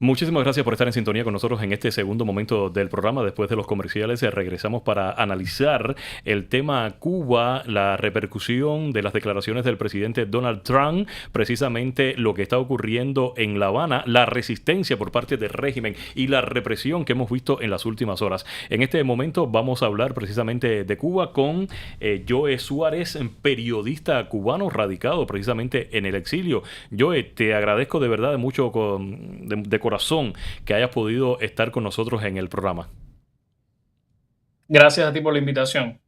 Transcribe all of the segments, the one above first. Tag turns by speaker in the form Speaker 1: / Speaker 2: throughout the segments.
Speaker 1: Muchísimas gracias por estar en sintonía con nosotros en este segundo momento del programa. Después de los comerciales, regresamos para analizar el tema Cuba, la repercusión de las declaraciones del presidente Donald Trump, precisamente lo que está ocurriendo en La Habana, la resistencia por parte del régimen y la represión que hemos visto en las últimas horas. En este momento vamos a hablar precisamente de Cuba con Joe Suárez, periodista cubano radicado precisamente en el exilio. Joe, te agradezco de verdad mucho de corazón que hayas podido estar con nosotros en el programa.
Speaker 2: Gracias a ti por la invitación.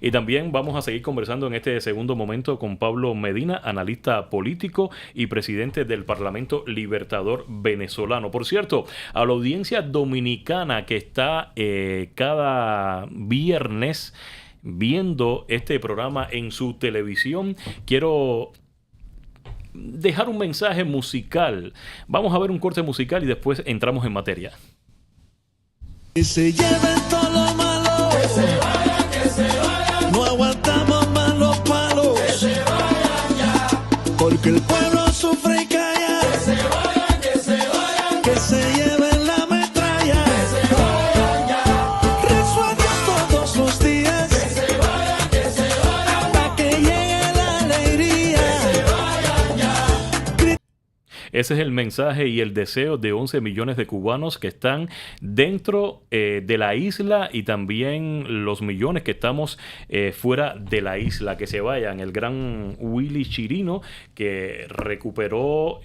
Speaker 1: Y también vamos a seguir conversando en este segundo momento con Pablo Medina, analista político y presidente del Parlamento Libertador venezolano. Por cierto, a la audiencia dominicana que está cada viernes viendo este programa en su televisión, quiero dejar un mensaje musical. Vamos a ver un corte musical y después entramos en materia.
Speaker 3: Que se lleven todo lo malo, que se vaya, que se vaya. No aguantamos más los palos, que se vayan ya. Porque el pueblo sufre y calla, que se vayan, que se vayan. Que se lleven la metralla, que se vayan ya. Rezo a Dios todos los días, que se vayan, que se vayan. Hasta que llegue la alegría, que se vayan ya.
Speaker 1: Ese es el mensaje y el deseo de 11 millones de cubanos que están dentro de la isla y también los millones que estamos fuera de la isla. Que se vayan. El gran Willy Chirino, que recuperó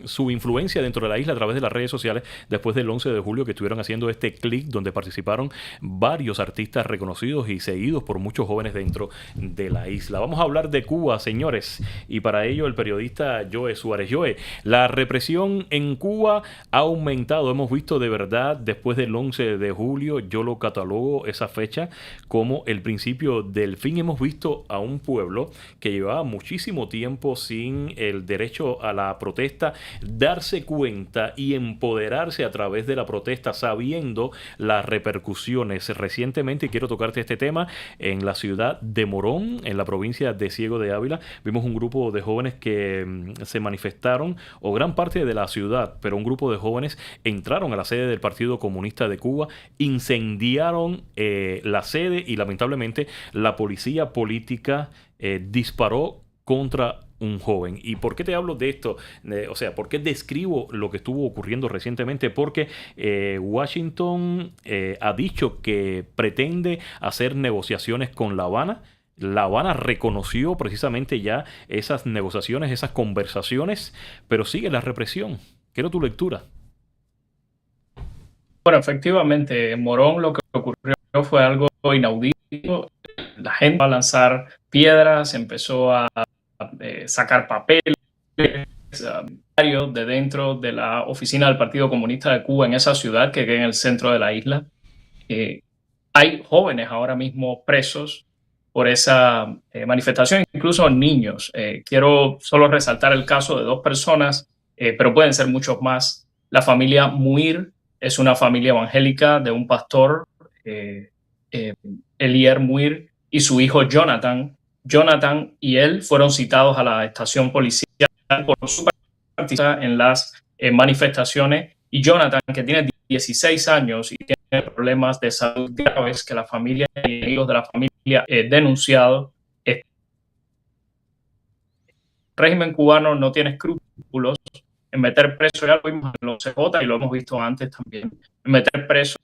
Speaker 1: su influencia dentro de la isla a través de las redes sociales después del 11 de julio, que estuvieron haciendo este clic donde participaron varios artistas reconocidos y seguidos por muchos jóvenes dentro de la isla. Vamos a hablar de Cuba, señores, y para ello el periodista Joe Suárez. Joe, la represión en Cuba ha aumentado. Hemos visto de verdad después del 11 de julio, yo lo catalogo esa fecha como el principio del fin. Hemos visto a un pueblo que llevaba muchísimo tiempo sin el derecho a la protesta, darse cuenta y empoderarse a través de la protesta, sabiendo las repercusiones. Recientemente, y quiero tocarte este tema, en la ciudad de Morón, en la provincia de Ciego de Ávila, vimos un grupo de jóvenes que se manifestaron, o gran parte de la ciudad, pero un grupo de jóvenes entraron a la sede del Partido Comunista de Cuba, incendiaron la sede y lamentablemente la policía política disparó contra un joven. ¿Y por qué te hablo de esto? O sea, ¿por qué describo lo que estuvo ocurriendo recientemente? Porque Washington ha dicho que pretende hacer negociaciones con La Habana. La Habana reconoció precisamente ya esas negociaciones, esas conversaciones, pero sigue la represión. Quiero tu lectura.
Speaker 2: Bueno, efectivamente, en Morón lo que ocurrió fue algo inaudito. La gente empezó a lanzar piedras, empezó a sacar papeles de dentro de la oficina del Partido Comunista de Cuba en esa ciudad que queda en el centro de la isla. Hay jóvenes ahora mismo presos por esa manifestación, incluso niños. Quiero solo resaltar el caso de 2 personas, pero pueden ser muchos más. La familia Muir es una familia evangélica de un pastor, Elier Muir, y su hijo Jonathan. Jonathan y él fueron citados a la estación policial por su participación en las manifestaciones, y Jonathan, que tiene 16 años y tiene problemas de salud graves que la familia y amigos de la familia denunciado. El régimen cubano no tiene escrúpulos en meter preso, ya lo vimos en los CJ y lo hemos visto antes también, en meter preso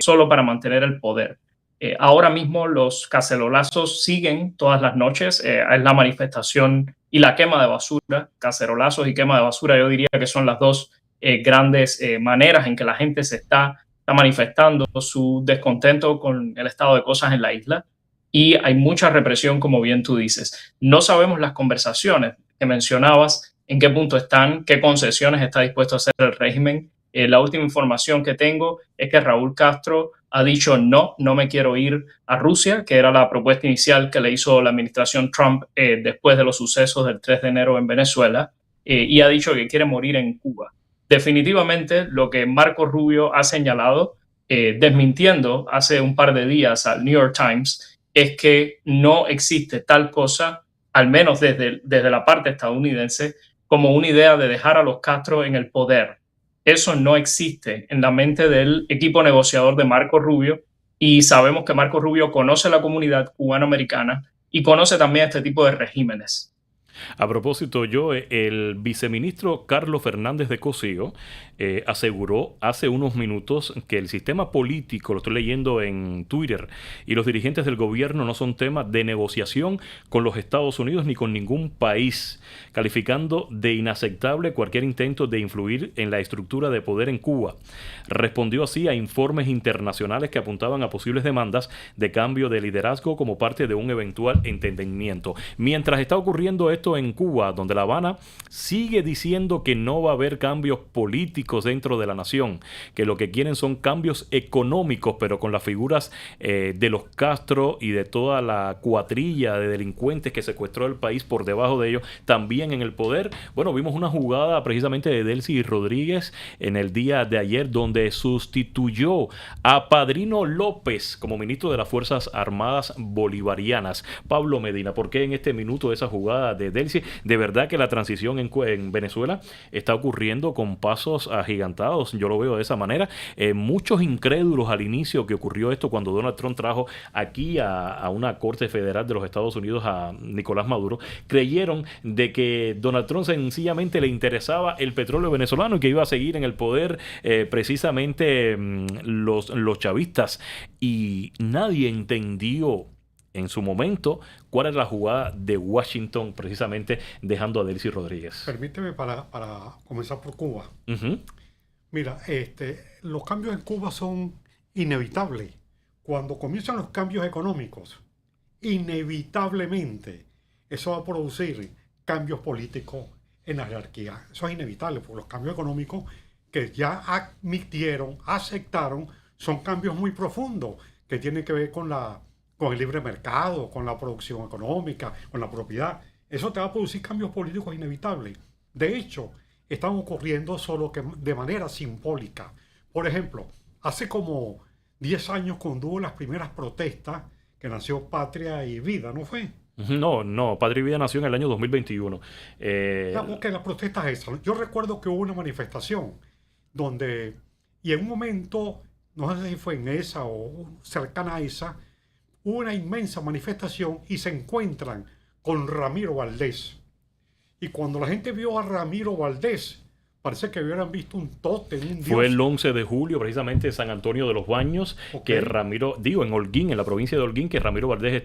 Speaker 2: solo para mantener el poder. Ahora mismo los cacerolazos siguen todas las noches, es la manifestación y la quema de basura. Cacerolazos y quema de basura, yo diría que son las dos grandes maneras en que la gente se está manifestando su descontento con el estado de cosas en la isla, y hay mucha represión, como bien tú dices. No sabemos las conversaciones que mencionabas, en qué punto están, qué concesiones está dispuesto a hacer el régimen. La última información que tengo es que Raúl Castro ha dicho no me quiero ir a Rusia, que era la propuesta inicial que le hizo la administración Trump después de los sucesos del 3 de enero en Venezuela, y ha dicho que quiere morir en Cuba. Definitivamente lo que Marco Rubio ha señalado, desmintiendo hace un par de días al New York Times, es que no existe tal cosa, al menos desde la parte estadounidense, como una idea de dejar a los Castro en el poder. Eso no existe en la mente del equipo negociador de Marco Rubio, y sabemos que Marco Rubio conoce la comunidad cubanoamericana y conoce también este tipo de regímenes.
Speaker 1: A propósito, el viceministro Carlos Fernández de Cosío aseguró hace unos minutos que el sistema político, lo estoy leyendo en Twitter, y los dirigentes del gobierno no son tema de negociación con los Estados Unidos ni con ningún país, calificando de inaceptable cualquier intento de influir en la estructura de poder en Cuba. Respondió así a informes internacionales que apuntaban a posibles demandas de cambio de liderazgo como parte de un eventual entendimiento. Mientras está ocurriendo esto en Cuba, donde La Habana sigue diciendo que no va a haber cambios políticos dentro de la nación, que lo que quieren son cambios económicos, pero con las figuras de los Castro y de toda la cuatrilla de delincuentes que secuestró el país por debajo de ellos, también en el poder. Bueno, vimos una jugada precisamente de Delcy Rodríguez en el día de ayer, donde sustituyó a Padrino López como ministro de las Fuerzas Armadas Bolivarianas. Pablo Medina, ¿por qué en este minuto esa jugada de Delcy? De verdad que la transición en Venezuela está ocurriendo con pasos agigantados, yo lo veo de esa manera. Muchos incrédulos al inicio que ocurrió esto cuando Donald Trump trajo aquí a una corte federal de los Estados Unidos a Nicolás Maduro, creyeron de que Donald Trump sencillamente le interesaba el petróleo venezolano y que iba a seguir en el poder precisamente los chavistas, y nadie entendió en su momento cuál era la jugada de Washington precisamente dejando a Delcy Rodríguez.
Speaker 4: Permíteme para comenzar por Cuba. Mira, los cambios en Cuba son inevitables. Cuando comienzan los cambios económicos, inevitablemente eso va a producir cambios políticos en la jerarquía. Eso es inevitable, porque los cambios económicos que ya admitieron, aceptaron, son cambios muy profundos que tienen que ver con el libre mercado, con la producción económica, con la propiedad. Eso te va a producir cambios políticos inevitables. De hecho, están ocurriendo solo que de manera simbólica. Por ejemplo, hace como 10 años cuando hubo las primeras protestas que nació Patria y Vida, ¿no fue?
Speaker 1: No, Patria y Vida nació en el año 2021.
Speaker 4: Que las protestas esas. Yo recuerdo que hubo una manifestación donde, y en un momento, no sé si fue en esa o cercana a esa, hubo una inmensa manifestación y se encuentran con Ramiro Valdés. Y cuando la gente vio a Ramiro Valdés, parece que hubieran visto un tótem, un dios.
Speaker 1: Fue el 11 de julio, precisamente en San Antonio de los Baños, que en Holguín, en la provincia de Holguín, que Ramiro Valdés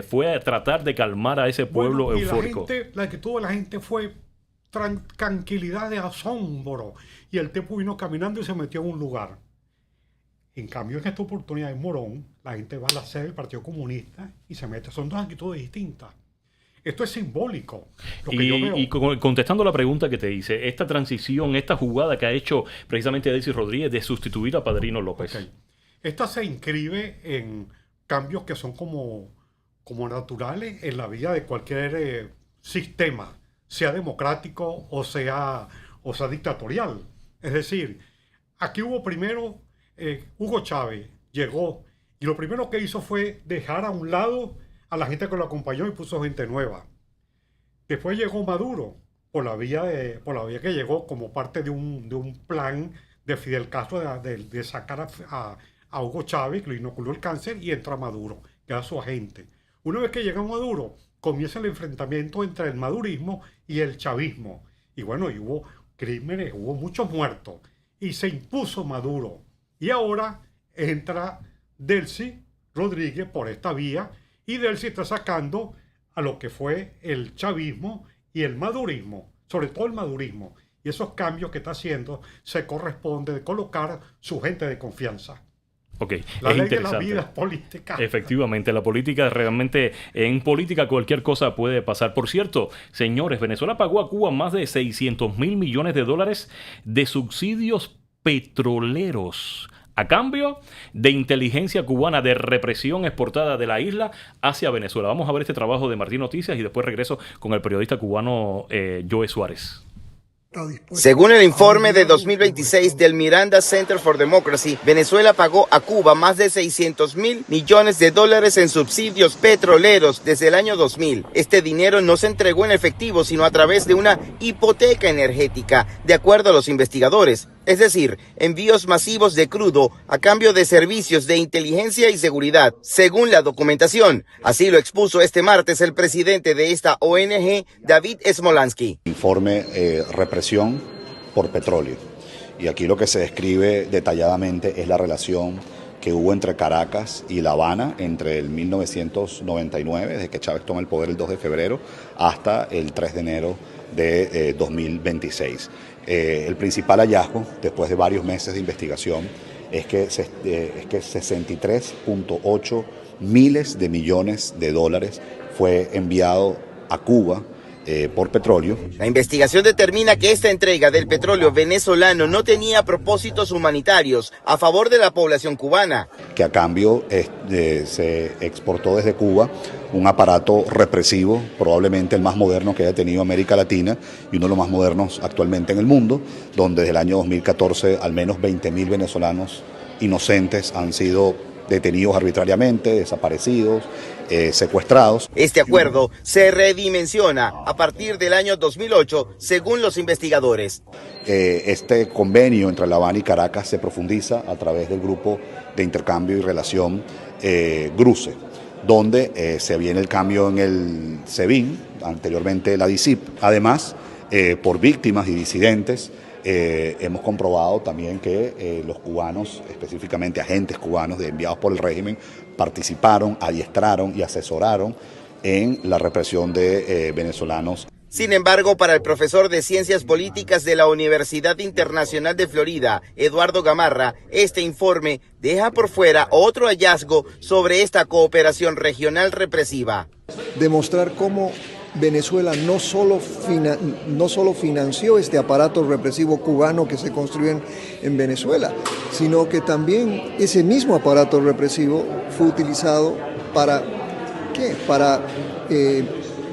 Speaker 1: fue a tratar de calmar a ese pueblo eufórico.
Speaker 4: La actitud de la gente fue tranquilidad de asombro. Y el tipo vino caminando y se metió en un lugar. En cambio, en esta oportunidad en Morón, la gente va a la sede del Partido Comunista y se mete. Son dos actitudes distintas. Esto es simbólico.
Speaker 1: Y contestando la pregunta que te hice, esta transición, esta jugada que ha hecho precisamente Delcy Rodríguez de sustituir a Padrino López.
Speaker 4: Okay. Esta se inscribe en cambios que son como naturales en la vida de cualquier sistema, sea democrático o sea dictatorial. Es decir, aquí hubo primero Hugo Chávez, llegó y lo primero que hizo fue dejar a un lado a la gente que lo acompañó y puso gente nueva. Después llegó Maduro por la vía que llegó como parte de un plan de Fidel Castro de sacar a Hugo Chávez, que lo inoculó el cáncer, y entra Maduro, que era su agente. Una vez que llega Maduro, comienza el enfrentamiento entre el madurismo y el chavismo. Y bueno, y hubo crímenes, hubo muchos muertos. Y se impuso Maduro. Y ahora entra Delcy Rodríguez por esta vía, y Delcy está sacando a lo que fue el chavismo y el madurismo, sobre todo el madurismo. Y esos cambios que está haciendo se corresponde de colocar su gente de confianza.
Speaker 1: Okay.
Speaker 4: La ley de la vida política.
Speaker 1: Efectivamente, la política realmente, en política cualquier cosa puede pasar. Por cierto, señores, Venezuela pagó a Cuba más de $600 mil millones de subsidios petroleros a cambio de inteligencia cubana, de represión exportada de la isla hacia Venezuela. Vamos a ver este trabajo de Martín Noticias y después regreso con el periodista cubano Joe Suárez.
Speaker 5: Según el informe de 2026 del Miranda Center for Democracy, Venezuela pagó a Cuba más de $600.000 millones en subsidios petroleros desde el año 2000. Este dinero no se entregó en efectivo, sino a través de una hipoteca energética, de acuerdo a los investigadores. Es decir, envíos masivos de crudo a cambio de servicios de inteligencia y seguridad, según la documentación. Así lo expuso este martes el presidente de esta ONG, David Smolansky.
Speaker 6: Informe represión por petróleo. Y aquí lo que se describe detalladamente es la relación que hubo entre Caracas y La Habana entre el 1999, desde que Chávez toma el poder el 2 de febrero, hasta el 3 de enero de 2026. El principal hallazgo, después de varios meses de investigación, es que 63.8 miles de millones de dólares fue enviado a Cuba por petróleo.
Speaker 5: La investigación determina que esta entrega del petróleo venezolano no tenía propósitos humanitarios a favor de la población cubana.
Speaker 6: Que a cambio se exportó desde Cuba un aparato represivo, probablemente el más moderno que haya tenido América Latina y uno de los más modernos actualmente en el mundo, donde desde el año 2014 al menos 20.000 venezolanos inocentes han sido detenidos arbitrariamente, desaparecidos, secuestrados.
Speaker 5: Este acuerdo se redimensiona a partir del año 2008, según los investigadores.
Speaker 6: Este convenio entre La Habana y Caracas se profundiza a través del grupo de intercambio y relación GRUCE, donde se viene el cambio en el SEBIN, anteriormente la DICIP. Además, por víctimas y disidentes, hemos comprobado también que los cubanos, específicamente agentes cubanos enviados por el régimen, participaron, adiestraron y asesoraron en la represión de venezolanos.
Speaker 5: Sin embargo, para el profesor de Ciencias Políticas de la Universidad Internacional de Florida, Eduardo Gamarra, este informe deja por fuera otro hallazgo sobre esta cooperación regional represiva.
Speaker 7: Demostrar cómo Venezuela no solo financió este aparato represivo cubano que se construyó en Venezuela, sino que también ese mismo aparato represivo fue utilizado para ¿qué? Para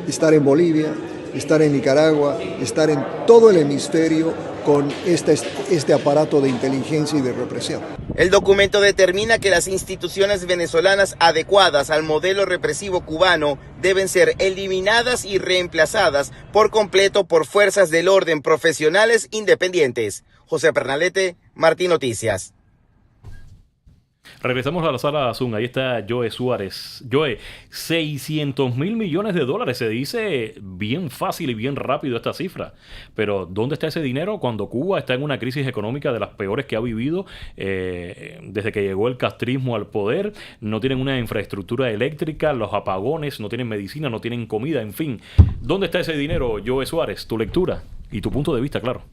Speaker 7: estar en Bolivia, estar en Nicaragua, estar en todo el hemisferio con este aparato de inteligencia y de represión.
Speaker 5: El documento determina que las instituciones venezolanas adecuadas al modelo represivo cubano deben ser eliminadas y reemplazadas por completo por fuerzas del orden profesionales independientes. José Pernalete, Martín Noticias.
Speaker 1: Regresamos a la sala Zoom. Ahí está Joe Suárez. Joe, $600.000 millones. Se dice bien fácil y bien rápido esta cifra. Pero ¿dónde está ese dinero cuando Cuba está en una crisis económica de las peores que ha vivido desde que llegó el castrismo al poder? No tienen una infraestructura eléctrica, los apagones, no tienen medicina, no tienen comida, en fin. ¿Dónde está ese dinero, Joe Suárez? Tu lectura y tu punto de vista, claro.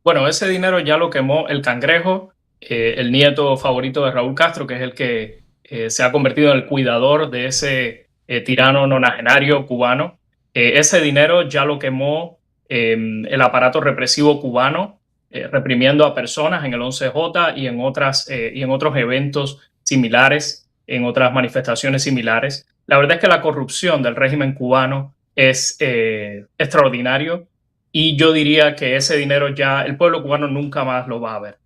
Speaker 2: Bueno, ese dinero ya lo quemó el Cangrejo, el nieto favorito de Raúl Castro, que es el que se ha convertido en el cuidador de ese tirano nonagenario cubano. Ese dinero ya lo quemó el aparato represivo cubano, reprimiendo a personas en el 11J y en otros eventos similares, en otras manifestaciones similares. La verdad es que la corrupción del régimen cubano es extraordinario, y yo diría que ese dinero ya el pueblo cubano nunca más lo va a ver.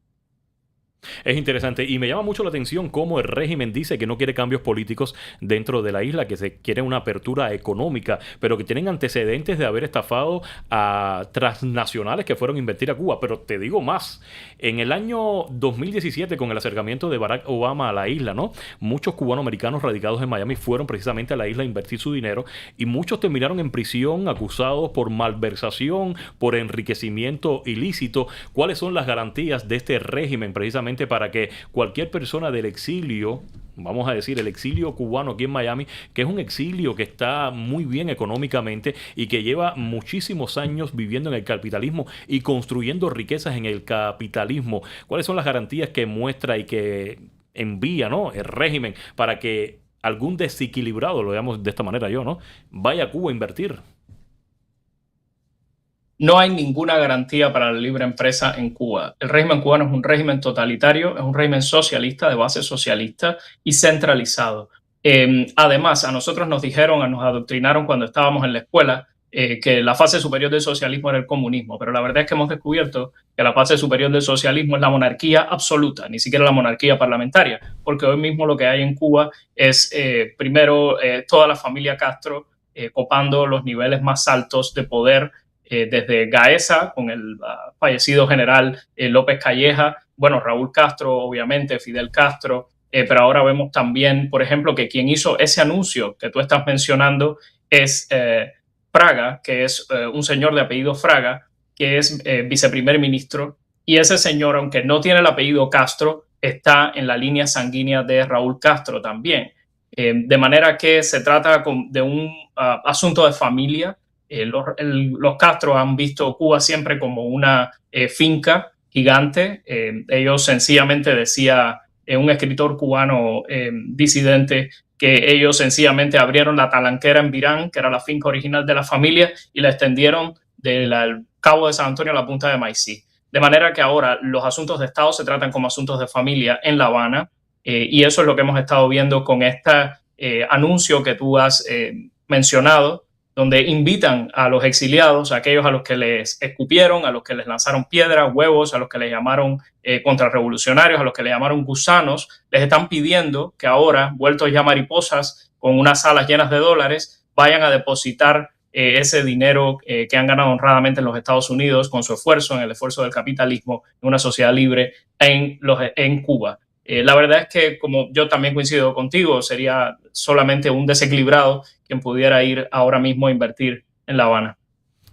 Speaker 1: Es interesante y me llama mucho la atención cómo el régimen dice que no quiere cambios políticos dentro de la isla, que se quiere una apertura económica, pero que tienen antecedentes de haber estafado a transnacionales que fueron a invertir a Cuba. Pero te digo más, en el año 2017, con el acercamiento de Barack Obama a la isla, ¿no? Muchos cubanoamericanos radicados en Miami fueron precisamente a la isla a invertir su dinero y muchos terminaron en prisión acusados por malversación, por enriquecimiento ilícito. ¿Cuáles son las garantías de este régimen precisamente para que cualquier persona del exilio, vamos a decir el exilio cubano aquí en Miami, que es un exilio que está muy bien económicamente y que lleva muchísimos años viviendo en el capitalismo y construyendo riquezas en el capitalismo, cuáles son las garantías que muestra y que envía, ¿no?, el régimen para que algún desequilibrado, lo digamos de esta manera yo, ¿no?, vaya a Cuba a invertir?
Speaker 2: No hay ninguna garantía para la libre empresa en Cuba. El régimen cubano es un régimen totalitario, es un régimen socialista, de base socialista y centralizado. Además, a nosotros nos adoctrinaron cuando estábamos en la escuela que la fase superior del socialismo era el comunismo, pero la verdad es que hemos descubierto que la fase superior del socialismo es la monarquía absoluta, ni siquiera la monarquía parlamentaria, porque hoy mismo lo que hay en Cuba es, primero, toda la familia Castro copando los niveles más altos de poder, desde Gaesa, con el fallecido general López Calleja, bueno, Raúl Castro, obviamente, Fidel Castro, pero ahora vemos también, por ejemplo, que quien hizo ese anuncio que tú estás mencionando es Fraga, que es un señor de apellido Fraga, que es viceprimer ministro, y ese señor, aunque no tiene el apellido Castro, está en la línea sanguínea de Raúl Castro también. De manera que se trata de un asunto de familia. Los Castro han visto Cuba siempre como una finca gigante. Ellos sencillamente, decía un escritor cubano disidente, que ellos sencillamente abrieron la talanquera en Virán, que era la finca original de la familia, y la extendieron del Cabo de San Antonio a la Punta de Maicí. De manera que ahora los asuntos de Estado se tratan como asuntos de familia en La Habana, y eso es lo que hemos estado viendo con este anuncio que tú has mencionado, donde invitan a los exiliados, a aquellos a los que les escupieron, a los que les lanzaron piedras, huevos, a los que les llamaron contrarrevolucionarios, a los que les llamaron gusanos, les están pidiendo que ahora, vueltos ya mariposas, con unas alas llenas de dólares, vayan a depositar ese dinero que han ganado honradamente en los Estados Unidos con su esfuerzo, en el esfuerzo del capitalismo, en una sociedad libre en Cuba. La verdad es que, como yo también coincido contigo, sería solamente un desequilibrado quien pudiera ir ahora mismo a invertir en La Habana.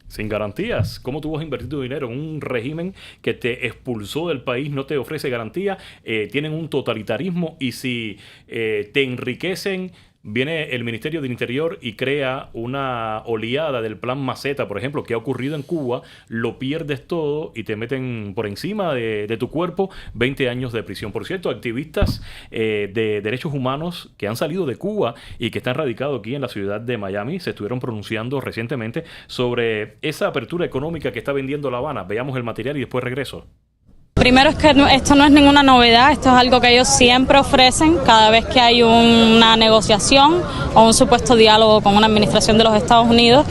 Speaker 1: Sin garantías. ¿Cómo tú vas a invertir tu dinero en un régimen que te expulsó del país, no te ofrece garantía? Tienen un totalitarismo y si te enriquecen, viene el Ministerio del Interior y crea una oleada del plan Maceta, por ejemplo, que ha ocurrido en Cuba, lo pierdes todo y te meten por encima de tu cuerpo 20 años de prisión. Por cierto, activistas de derechos humanos que han salido de Cuba y que están radicados aquí en la ciudad de Miami se estuvieron pronunciando recientemente sobre esa apertura económica que está vendiendo La Habana. Veamos el material y después regreso.
Speaker 8: Primero es que esto no es ninguna novedad, esto es algo que ellos siempre ofrecen cada vez que hay una negociación o un supuesto diálogo con una administración de los Estados Unidos,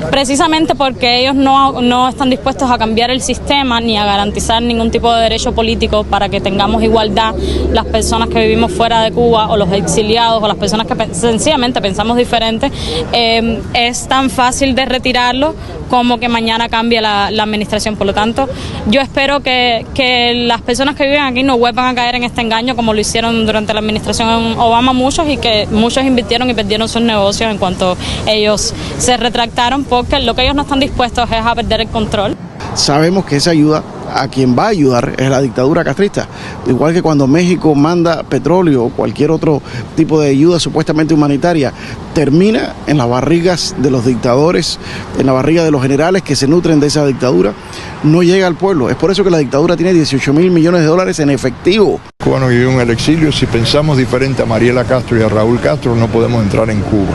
Speaker 8: precisamente porque ellos no están dispuestos a cambiar el sistema ni a garantizar ningún tipo de derecho político para que tengamos igualdad las personas que vivimos fuera de Cuba o los exiliados o las personas que sencillamente pensamos diferente. Es tan fácil de retirarlo como que mañana cambie la administración. Por lo tanto, yo espero que las personas que viven aquí no vuelvan a caer en este engaño como lo hicieron durante la administración Obama muchos, y que muchos invirtieron y perdieron sus negocios en cuanto ellos se retractaron, porque lo que ellos no están dispuestos es a perder el control.
Speaker 9: Sabemos que esa ayuda, a quien va a ayudar es la dictadura castrista, igual que cuando México manda petróleo o cualquier otro tipo de ayuda supuestamente humanitaria, termina en las barrigas de los dictadores, en la barriga de los generales que se nutren de esa dictadura, no llega al pueblo. Es por eso que la dictadura tiene 18.000 millones de dólares en efectivo.
Speaker 10: Cubanos que viven en el exilio, si pensamos diferente a Mariela Castro y a Raúl Castro, no podemos entrar en Cuba.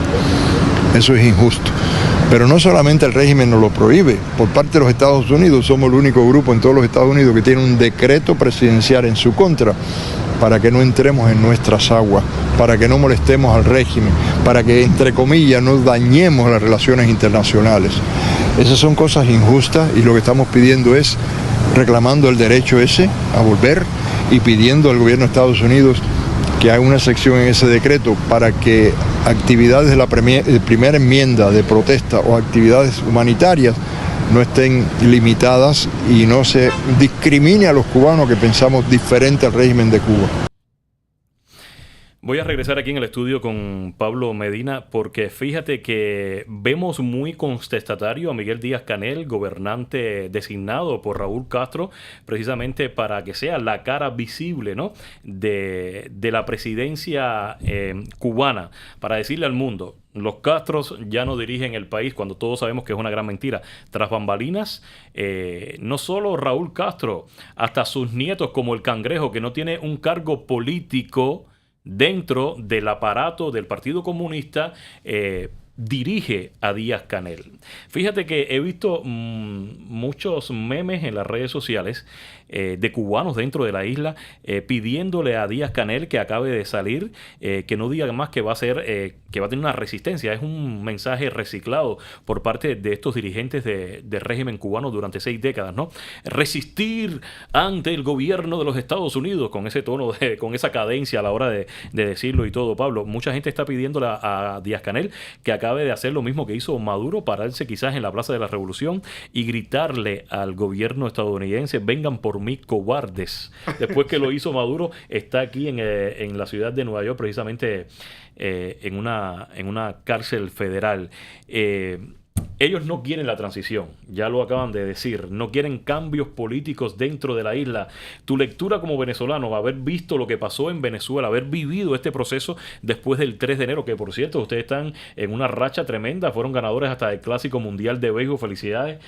Speaker 10: Eso es injusto. Pero no solamente el régimen nos lo prohíbe, por parte de los Estados Unidos somos el único grupo en todos los Estados Unidos que tiene un decreto presidencial en su contra para que no entremos en nuestras aguas, para que no molestemos al régimen, para que, entre comillas, no dañemos las relaciones internacionales. Esas son cosas injustas y lo que estamos pidiendo es, reclamando el derecho ese a volver y pidiendo al gobierno de Estados Unidos que haga una sección en ese decreto para que actividades de la primera enmienda de protesta o actividades humanitarias no estén limitadas y no se discrimine a los cubanos que pensamos diferente al régimen de Cuba.
Speaker 1: Voy a regresar aquí en el estudio con Pablo Medina porque fíjate que vemos muy contestatario a Miguel Díaz-Canel, gobernante designado por Raúl Castro, precisamente para que sea la cara visible, ¿no?, de la presidencia cubana, para decirle al mundo: los Castros ya no dirigen el país, cuando todos sabemos que es una gran mentira. Tras bambalinas, no solo Raúl Castro, hasta sus nietos como el Cangrejo, que no tiene un cargo político dentro del aparato del Partido Comunista, dirige a Díaz-Canel. Fíjate que he visto muchos memes en las redes sociales de cubanos dentro de la isla pidiéndole a Díaz-Canel que acabe de salir, que no diga más que va a ser, que va a tener una resistencia. Es un mensaje reciclado por parte de estos dirigentes del régimen cubano durante 6 décadas, ¿no? Resistir ante el gobierno de los Estados Unidos, con ese tono, con esa cadencia a la hora de decirlo y todo, Pablo. Mucha gente está pidiéndole a Díaz-Canel que acabe de hacer lo mismo que hizo Maduro, pararse quizás en la Plaza de la Revolución y gritarle al gobierno estadounidense: vengan por mí, cobardes. Después que lo hizo Maduro, está aquí en la ciudad de Nueva York, precisamente en una cárcel federal. Ellos no quieren la transición, ya lo acaban de decir, no quieren cambios políticos dentro de la isla. Tu lectura como venezolano, haber visto lo que pasó en Venezuela, haber vivido este proceso después del 3 de enero, que por cierto, ustedes están en una racha tremenda, fueron ganadores hasta del Clásico Mundial de Béisbol, felicidades.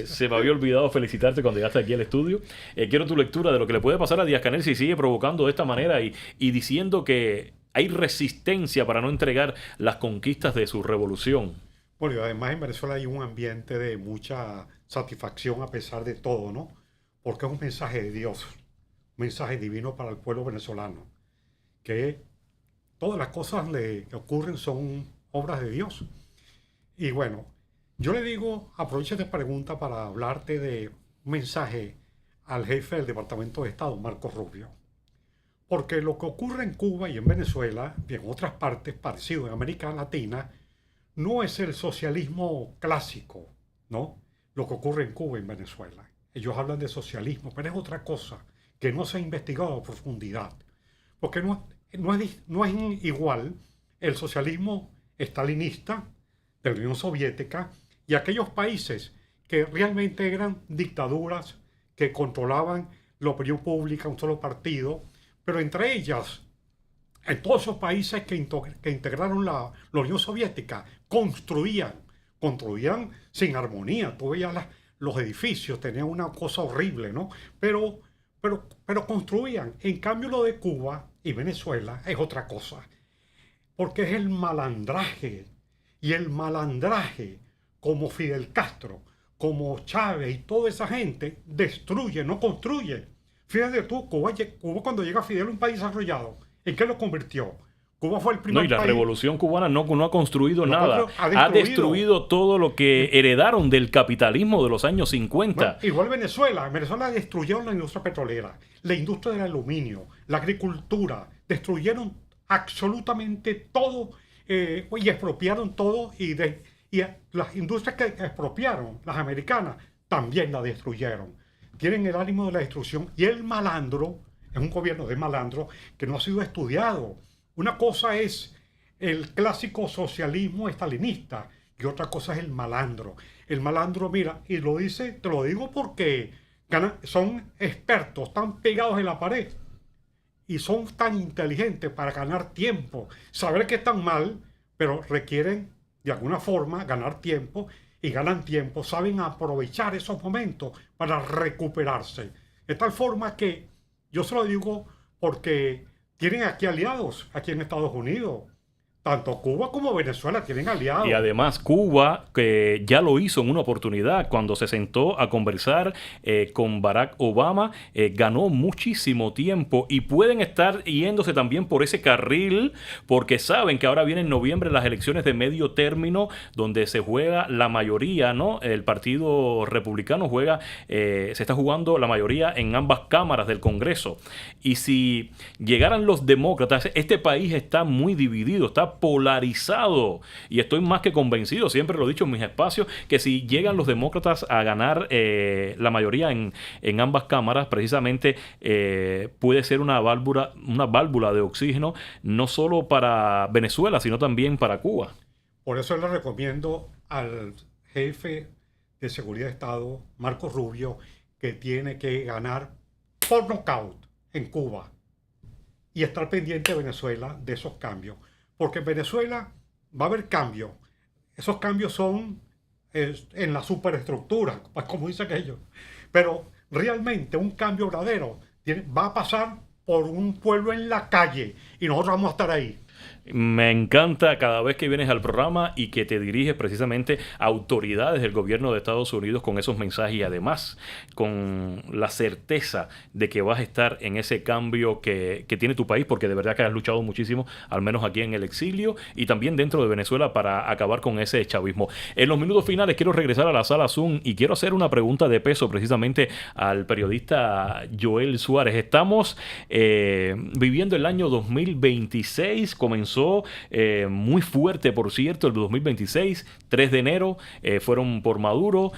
Speaker 1: Se me había olvidado felicitarte cuando llegaste aquí al estudio. Quiero tu lectura de lo que le puede pasar a Díaz-Canel si sigue provocando de esta manera y diciendo que hay resistencia para no entregar las conquistas de su revolución.
Speaker 4: Bueno, y además en Venezuela hay un ambiente de mucha satisfacción a pesar de todo, ¿no? Porque es un mensaje de Dios, un mensaje divino para el pueblo venezolano, que todas las cosas que ocurren son obras de Dios. Y bueno, yo le digo, aprovecho esta pregunta para hablarte de un mensaje al jefe del Departamento de Estado, Marco Rubio. Porque lo que ocurre en Cuba y en Venezuela, y en otras partes parecido en América Latina, no es el socialismo clásico, ¿no? Lo que ocurre en Cuba y en Venezuela. Ellos hablan de socialismo, pero es otra cosa que no se ha investigado a profundidad. Porque no es igual el socialismo estalinista de la Unión Soviética y aquellos países que realmente eran dictaduras que controlaban la opinión pública, un solo partido, pero entre ellas, en todos esos países que integraron la Unión Soviética, construían sin armonía. Tú veías los edificios, tenían una cosa horrible, ¿no? Pero construían. En cambio, lo de Cuba y Venezuela es otra cosa. Porque es el malandraje. Y el malandraje, como Fidel Castro, como Chávez y toda esa gente, destruye, no construye. Fíjate tú, Cuba cuando llega Fidel, un país desarrollado, ¿en qué lo convirtió? Cuba fue el primer país.
Speaker 1: No, y la revolución cubana no ha construido nada. Ha destruido todo lo que heredaron del capitalismo de los años 50.
Speaker 4: Bueno, igual Venezuela. En Venezuela destruyeron la industria petrolera, la industria del aluminio, la agricultura. Destruyeron absolutamente todo y expropiaron todo. Y las industrias que expropiaron, las americanas, también la destruyeron. Tienen el ánimo de la destrucción. Y el malandro, es un gobierno de malandro que no ha sido estudiado. Una cosa es el clásico socialismo estalinista y otra cosa es el malandro. El malandro, mira, y lo dice, te lo digo porque son expertos, están pegados en la pared y son tan inteligentes para ganar tiempo, saber que están mal, pero requieren de alguna forma ganar tiempo y ganan tiempo, saben aprovechar esos momentos para recuperarse. De tal forma que yo se lo digo porque tienen aquí aliados, aquí en Estados Unidos. Tanto Cuba como Venezuela tienen aliados.
Speaker 1: Y además Cuba, que ya lo hizo en una oportunidad cuando se sentó a conversar con Barack Obama, ganó muchísimo tiempo y pueden estar yéndose también por ese carril porque saben que ahora vienen en noviembre las elecciones de medio término donde se juega la mayoría, ¿no? El Partido Republicano se está jugando la mayoría en ambas cámaras del Congreso. Y si llegaran los demócratas, este país está muy dividido, está polarizado y estoy más que convencido, siempre lo he dicho en mis espacios, que si llegan los demócratas a ganar la mayoría en ambas cámaras, precisamente puede ser una válvula de oxígeno no solo para Venezuela, sino también para Cuba.
Speaker 4: Por eso le recomiendo al jefe de Seguridad de Estado, Marco Rubio, que tiene que ganar por nocaut en Cuba y estar pendiente de Venezuela de esos cambios. Porque en Venezuela va a haber cambios. Esos cambios son en la superestructura, como dicen ellos. Pero realmente un cambio verdadero va a pasar por un pueblo en la calle y nosotros vamos a estar ahí.
Speaker 1: Me encanta cada vez que vienes al programa y que te diriges precisamente a autoridades del gobierno de Estados Unidos con esos mensajes y además con la certeza de que vas a estar en ese cambio que tiene tu país, porque de verdad que has luchado muchísimo, al menos aquí en el exilio y también dentro de Venezuela, para acabar con ese chavismo. En los minutos finales quiero regresar a la sala Zoom y quiero hacer una pregunta de peso precisamente al periodista Joel Suárez. Estamos viviendo el año 2026, comenzó muy fuerte, por cierto, el 2026, 3 de enero, fueron por Maduro,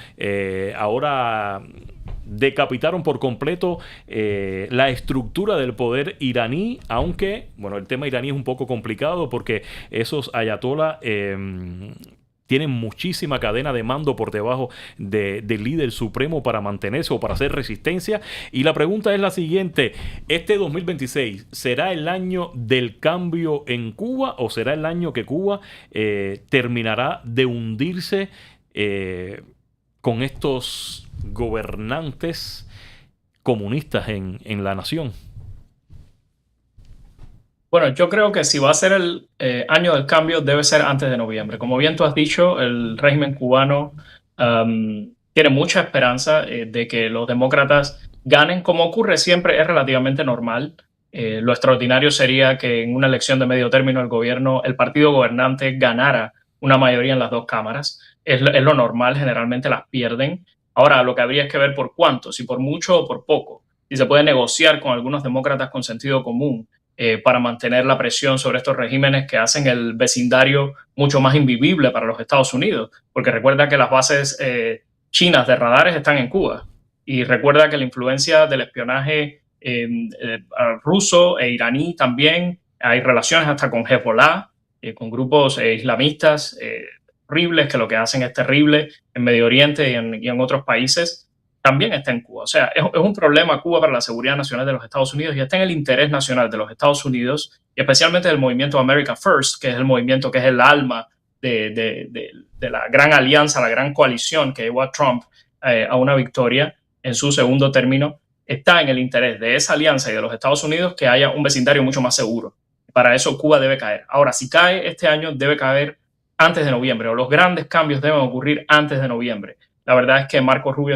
Speaker 1: ahora decapitaron por completo la estructura del poder iraní, aunque, bueno, el tema iraní es un poco complicado porque esos ayatollah tienen muchísima cadena de mando por debajo del líder supremo para mantenerse o para hacer resistencia. Y la pregunta es la siguiente: ¿este 2026 será el año del cambio en Cuba o será el año que Cuba terminará de hundirse con estos gobernantes comunistas en la nación?
Speaker 2: Bueno, yo creo que si va a ser el año del cambio, debe ser antes de noviembre. Como bien tú has dicho, el régimen cubano tiene mucha esperanza de que los demócratas ganen. Como ocurre siempre, es relativamente normal. Lo extraordinario sería que en una elección de medio término el partido gobernante ganara una mayoría en las dos cámaras. Es lo normal, generalmente las pierden. Ahora, lo que habría es que ver por cuánto, si por mucho o por poco. Si se puede negociar con algunos demócratas con sentido común para mantener la presión sobre estos regímenes que hacen el vecindario mucho más invivible para los Estados Unidos. Porque recuerda que las bases chinas de radares están en Cuba. Y recuerda que la influencia del espionaje ruso e iraní también, hay relaciones hasta con Hezbollah, con grupos islamistas horribles que lo que hacen es terrible en Medio Oriente y en otros países. También está en Cuba. O sea, es un problema Cuba para la seguridad nacional de los Estados Unidos y está en el interés nacional de los Estados Unidos y especialmente del movimiento America First, que es el movimiento que es el alma de la gran alianza, la gran coalición que llevó a Trump a una victoria en su segundo término. Está en el interés de esa alianza y de los Estados Unidos que haya un vecindario mucho más seguro. Para eso Cuba debe caer. Ahora, si cae este año, debe caer antes de noviembre, o los grandes cambios deben ocurrir antes de noviembre. La verdad es que Marco Rubio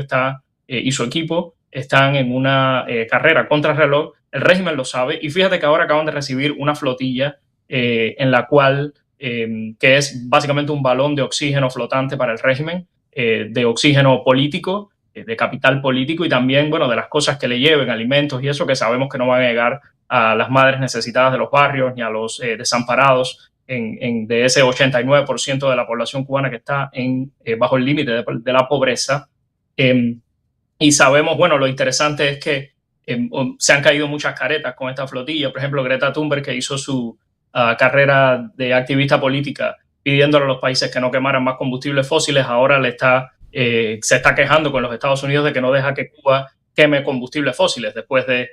Speaker 2: y su equipo están en una carrera contra reloj. El régimen lo sabe y fíjate que ahora acaban de recibir una flotilla en la cual, que es básicamente un balón de oxígeno flotante para el régimen, de oxígeno político, de capital político y también, bueno, de las cosas que le lleven, alimentos y eso que sabemos que no van a llegar a las madres necesitadas de los barrios ni a los desamparados de ese 89% de la población cubana que está bajo el límite de la pobreza. Y sabemos, bueno, lo interesante es que se han caído muchas caretas con esta flotilla. Por ejemplo, Greta Thunberg, que hizo su carrera de activista política pidiéndole a los países que no quemaran más combustibles fósiles, ahora se está quejando con los Estados Unidos de que no deja que Cuba queme combustibles fósiles después de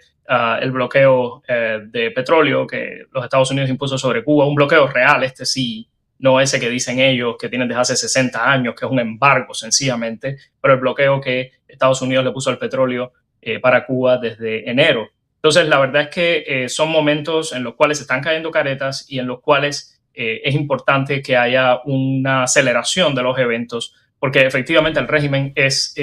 Speaker 2: el bloqueo de petróleo que los Estados Unidos impuso sobre Cuba. Un bloqueo real, sí, no ese que dicen ellos que tienen desde hace 60 años, que es un embargo sencillamente, pero el bloqueo que Estados Unidos le puso al petróleo para Cuba desde enero. Entonces, la verdad es que son momentos en los cuales se están cayendo caretas y en los cuales es importante que haya una aceleración de los eventos, porque efectivamente el régimen es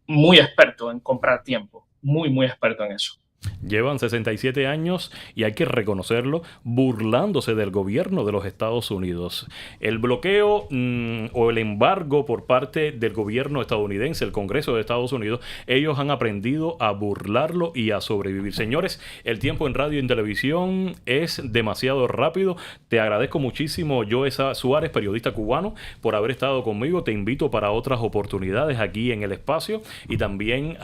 Speaker 2: muy experto en comprar tiempo, muy, muy experto en eso.
Speaker 1: Llevan 67 años y hay que reconocerlo, burlándose del gobierno de los Estados Unidos. El bloqueo o el embargo por parte del gobierno estadounidense, el Congreso de Estados Unidos, ellos han aprendido a burlarlo y a sobrevivir. Señores, el tiempo en radio y en televisión es demasiado rápido. Te agradezco muchísimo, Joel Suárez, periodista cubano, por haber estado conmigo. Te invito para otras oportunidades aquí en el espacio y también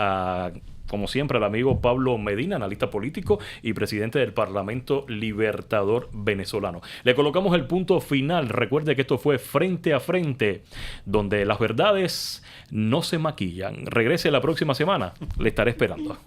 Speaker 1: como siempre, al amigo Pablo Medina, analista político y presidente del Parlamento Libertador venezolano. Le colocamos el punto final. Recuerde que esto fue Frente a Frente, donde las verdades no se maquillan. Regrese la próxima semana. Le estaré esperando.